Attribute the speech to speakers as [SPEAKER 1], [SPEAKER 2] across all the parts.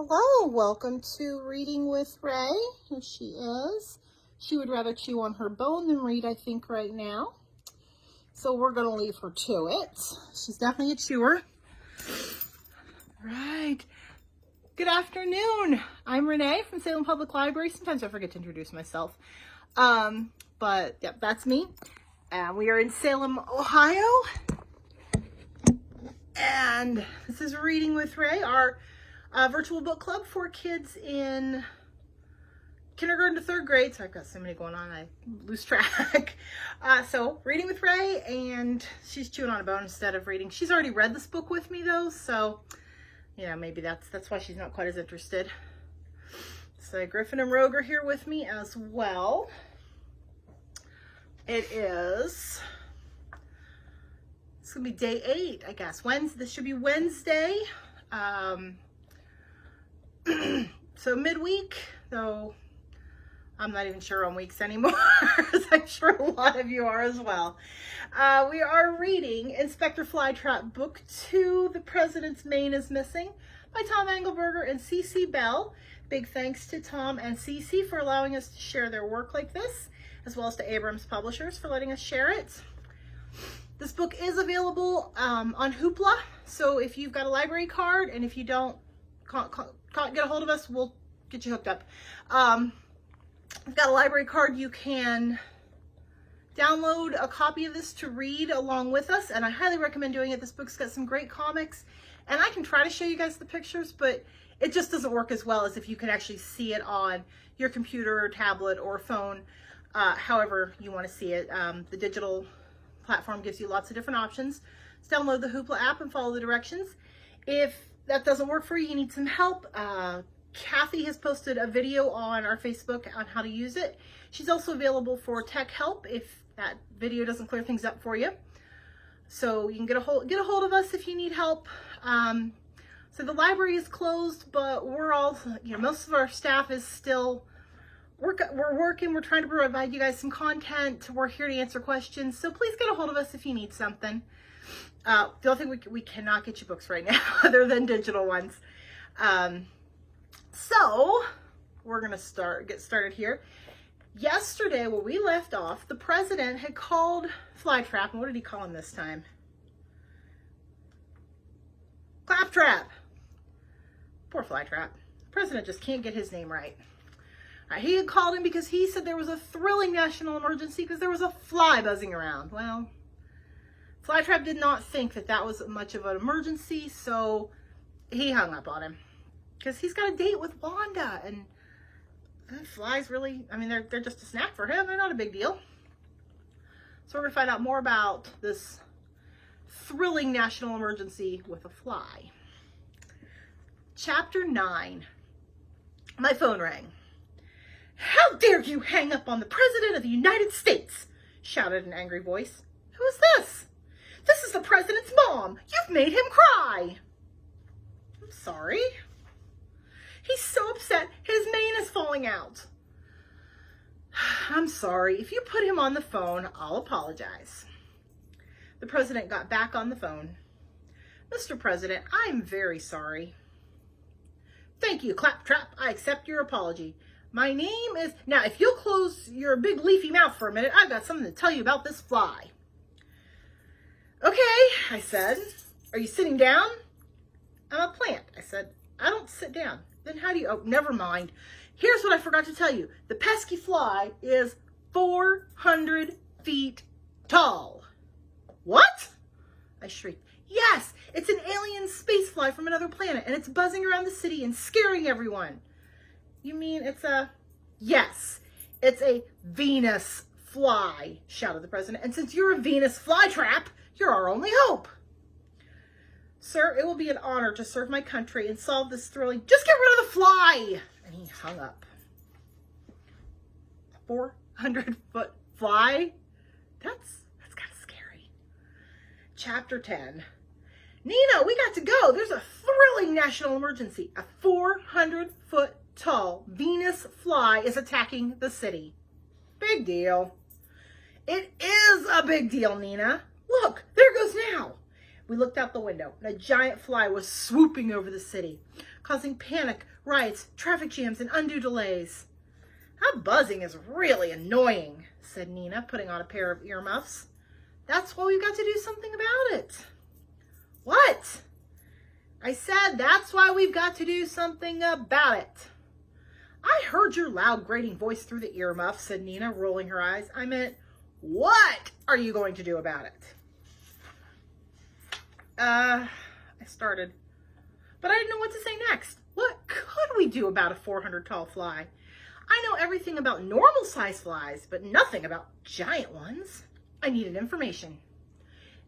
[SPEAKER 1] Hello, welcome to Reading with Ray. Here she is. She would rather chew on her bone than read, I think, right now. So we're going to leave her to it. She's definitely a chewer. Right. Good afternoon. I'm Renee from Salem Public Library. Sometimes I forget to introduce myself. But yep, that's me. And we are in Salem, Ohio. And this is Reading with Ray, our virtual book club for kids in kindergarten to third grade. So I've got so many going on, I lose track. So Reading with Ray, and she's chewing on a bone instead of reading. She's already read this book with me though, so yeah, maybe that's why she's not quite as interested. So Griffin and Rogue are here with me as well. It's gonna be day 8, I guess. Wednesday. This should be Wednesday. So midweek, though I'm not even sure on weeks anymore, as I'm sure a lot of you are as well. We are reading Inspector Flytrap, Book 2, The President's Mane is Missing, by Tom Engelberger and CC Bell. Big thanks to Tom and CC for allowing us to share their work like this, as well as to Abrams Publishers for letting us share it. This book is available on Hoopla, so if you've got a library card, and if you don't, can't get a hold of us, we'll get you hooked up. If you've got a library card, you can download a copy of this to read along with us, and I highly recommend doing it. This book's got some great comics, and I can try to show you guys the pictures, but it just doesn't work as well as if you can actually see it on your computer or tablet or phone, however you want to see it. The digital platform gives you lots of different options. Just download the Hoopla app and follow the directions. If that doesn't work for you, you need some help, Kathy has posted a video on our Facebook on how to use it. She's also available for tech help if that video doesn't clear things up for you. So you can get a hold of us if you need help. So the library is closed, but we're all, most of our staff is still we're working. We're trying to provide you guys some content. We're here to answer questions. So please get a hold of us if you need something. The only thing we cannot get you books right now other than digital ones. So we're going to get started here. Yesterday, where we left off, the president had called Flytrap, and what did he call him this time? Claptrap. Poor Flytrap. The president just can't get his name right. He had called him because he said there was a thrilling national emergency because there was a fly buzzing around. Well, Flytrap did not think that was much of an emergency, so he hung up on him because he's got a date with Wanda, and flies really, they're just a snack for him. They're not a big deal. So we're going to find out more about this thrilling national emergency with a fly. Chapter 9. My phone rang. "How dare you hang up on the President of the United States?" shouted an angry voice. "Who is this?" "This is the President's mom. You've made him cry." "I'm sorry." "He's so upset his mane is falling out." "I'm sorry. If you put him on the phone, I'll apologize." The president got back on the phone. "Mr. President, I'm very sorry." "Thank you, Claptrap. I accept your apology. My name is..." "Now, if you'll close your big leafy mouth for a minute, I've got something to tell you about this fly." "Okay," I said. "Are you sitting down?" "I'm a plant," I said. "I don't sit down." "Then how do you..." "Oh, never mind. Here's what I forgot to tell you. The pesky fly is 400 feet tall." "What?" I shrieked. "Yes, it's an alien space fly from another planet, and it's buzzing around the city and scaring everyone." "You mean it's a..." "Yes, it's a Venus fly," shouted the president. "And since you're a Venus flytrap, you're our only hope." "Sir, it will be an honor to serve my country and solve this thrilling..." "Just get rid of the fly!" And he hung up. 400-foot fly? That's kind of scary. Chapter 10. "Nina, we got to go. There's a thrilling national emergency. A 400-foot tall Venus fly is attacking the city." "Big deal." "It is a big deal, Nina. Look, there it goes now. We looked out the window, and a giant fly was swooping over the city, causing panic, riots, traffic jams, and undue delays. That buzzing is really annoying, said Nina, putting on a pair of earmuffs. That's why we've got to do something about it. What? I said that's why we've got to do something about it. I heard your loud grating voice through the earmuffs, said Nina, rolling her eyes. I meant, what are you going to do about it? I started, but I didn't know what to say next. What could we do about a 400-tall fly? I know everything about normal-sized flies, but nothing about giant ones. I needed information.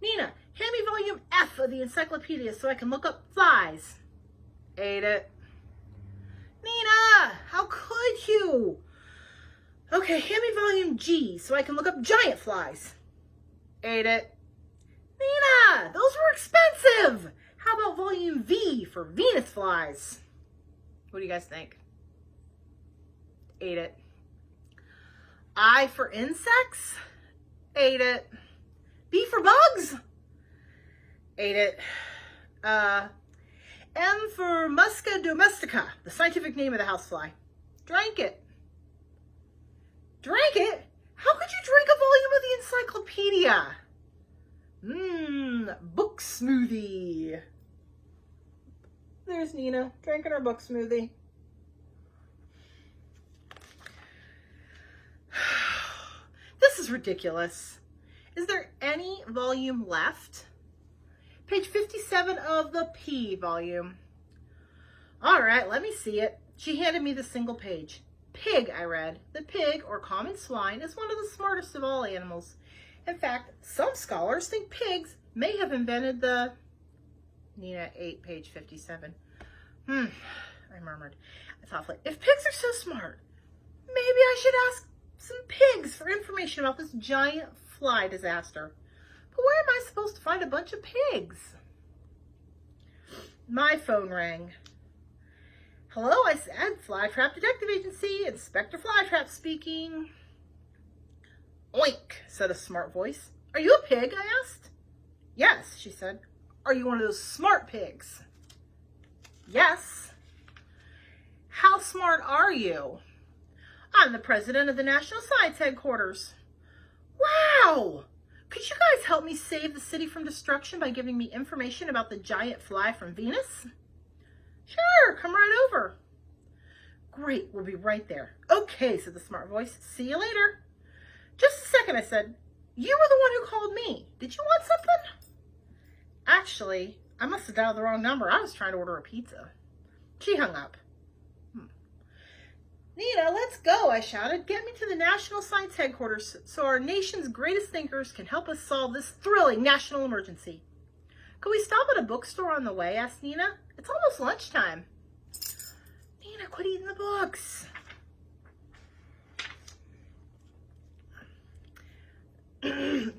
[SPEAKER 1] Nina, hand me volume F of the Encyclopedia so I can look up flies. Ate it. Nina, how could you? Okay, hand me volume G so I can look up giant flies. Ate it. Nina, those were expensive. How about volume V for Venus flies? What do you guys think? Ate it. I for insects? Ate it. B for bugs? Ate it. M for Musca domestica, the scientific name of the housefly. Drank it. Drank it? How could you drink a volume of the encyclopedia? Book smoothie. There's Nina, drinking her book smoothie. This is ridiculous. Is there any volume left? Page 57 of the P volume. All right, let me see it. She handed me the single page. Pig, I read. The pig, or common swine, is one of the smartest of all animals. In fact, some scholars think pigs may have invented the... Nina ate page 57. I murmured thoughtfully. If pigs are so smart, maybe I should ask some pigs for information about this giant fly disaster. But where am I supposed to find a bunch of pigs? My phone rang. Hello, I said. Flytrap Detective Agency. Inspector Flytrap speaking. Oink, said a smart voice. Are you a pig? I asked. Yes, she said. Are you one of those smart pigs? Yes. How smart are you? I'm the president of the National Science Headquarters. Wow! Could you guys help me save the city from destruction by giving me information about the giant fly from Venus? Sure, come right over. Great, we'll be right there. Okay, said the smart voice. See you later. Just a second, I said. You were the one who called me. Did you want something? Actually, I must have dialed the wrong number. I was trying to order a pizza. She hung up. Nina, let's go, I shouted. Get me to the National Science Headquarters so our nation's greatest thinkers can help us solve this thrilling national emergency. Could we stop at a bookstore on the way? Asked Nina. It's almost lunchtime. Nina, quit eating the books.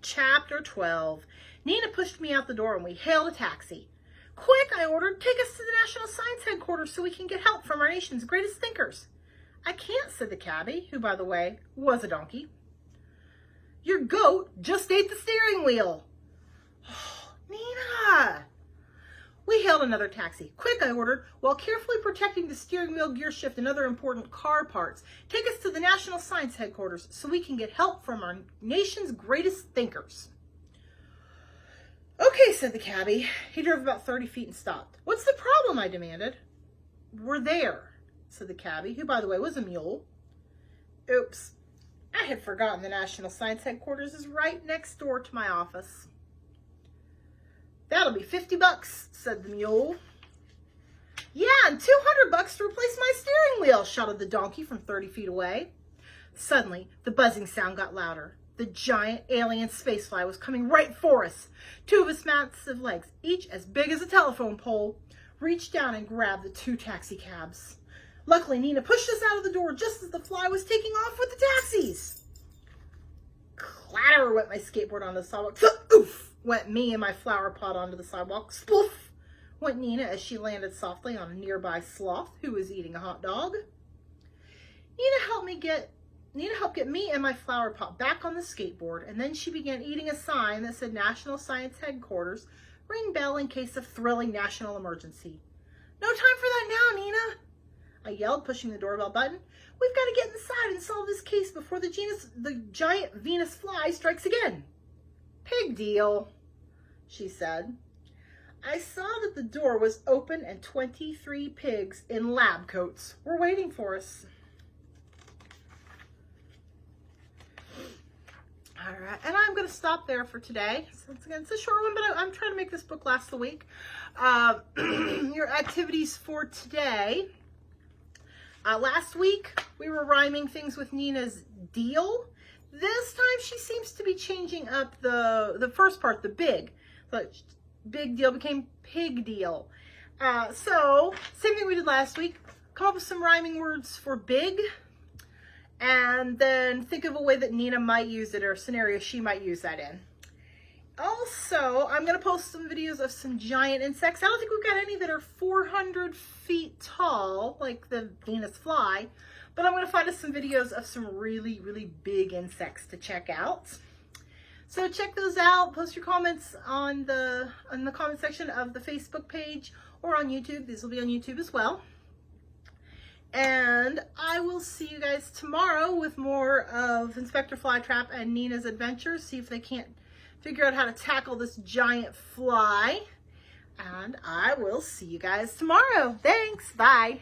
[SPEAKER 1] Chapter 12. Nina pushed me out the door and we hailed a taxi. Quick, I ordered, take us to the National Science Headquarters so we can get help from our nation's greatest thinkers. I can't, said the cabbie, who, by the way, was a donkey. Your goat just ate the steering wheel. Oh, Nina! We hailed another taxi. Quick, I ordered, while carefully protecting the steering wheel, gear shift, and other important car parts. Take us to the National Science Headquarters so we can get help from our nation's greatest thinkers. Okay, said the cabbie. He drove about 30 feet and stopped. What's the problem? I demanded. We're there, said the cabbie, who, by the way, was a mule. Oops, I had forgotten the National Science Headquarters is right next door to my office. That'll be $50, said the mule. Yeah, and $200 to replace my steering wheel, shouted the donkey from 30 feet away. Suddenly, the buzzing sound got louder. The giant alien spacefly was coming right for us. Two of its massive legs, each as big as a telephone pole, reached down and grabbed the two taxi cabs. Luckily, Nina pushed us out of the door just as the fly was taking off with the taxis. Clatter went my skateboard onto the sidewalk. Oof! Went me and my flower pot onto the sidewalk. Sploof! Went Nina as she landed softly on a nearby sloth who was eating a hot dog. Nina helped get me and my flower pot back on the skateboard, and then she began eating a sign that said National Science Headquarters Ring bell in case of thrilling national emergency. No time for that now, Nina, I yelled, pushing the doorbell button. We've got to get inside and solve this case before the giant Venus fly strikes again. Pig deal, she said. I saw that the door was open and 23 pigs in lab coats were waiting for us. All right, and I'm going to stop there for today. Once again, it's a short one, but I'm trying to make this book last the week. Your activities for today. Last week, we were rhyming things with Nina's deal. This time, she seems to be changing up the first part, the big. But big deal became pig deal. So, same thing we did last week. Come up with some rhyming words for big. And then think of a way that Nina might use it or a scenario she might use that in. Also, I'm going to post some videos of some giant insects. I don't think we've got any that are 400 feet tall, like the Venus fly. But I'm going to find us some videos of some really, really big insects to check out. So check those out. Post your comments in the comment section of the Facebook page or on YouTube. These will be on YouTube as well. And I will see you guys tomorrow with more of Inspector Flytrap and Nina's adventures. See if they can't figure out how to tackle this giant fly. And I will see you guys tomorrow. Thanks. Bye.